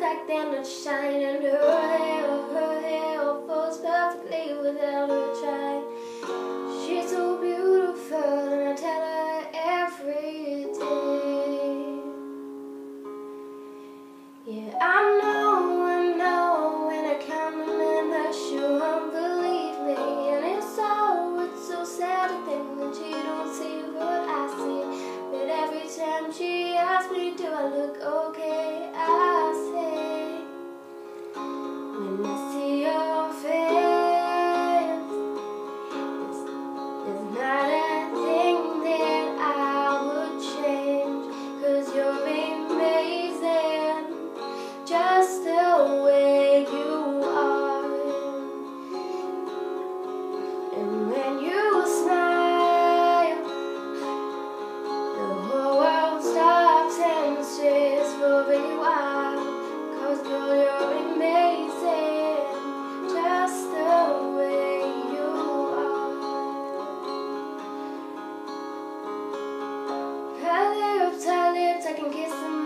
like they're not shining. Her hair all falls perfectly without her trying. She's so beautiful, and I tell her every day. Yeah, I know when I come in her shoe, won't believe me. And it's so sad to think that she don't see what I see. But every time she asks me, do I look okay, I say, when I see your face, it's not a thing that I would change. 'Cause you're amazing, just the way you are. And when you smile, the whole world stops and stares for a while. 'Cause girl, you're amazing, just the way you are. Her lips, I can kiss them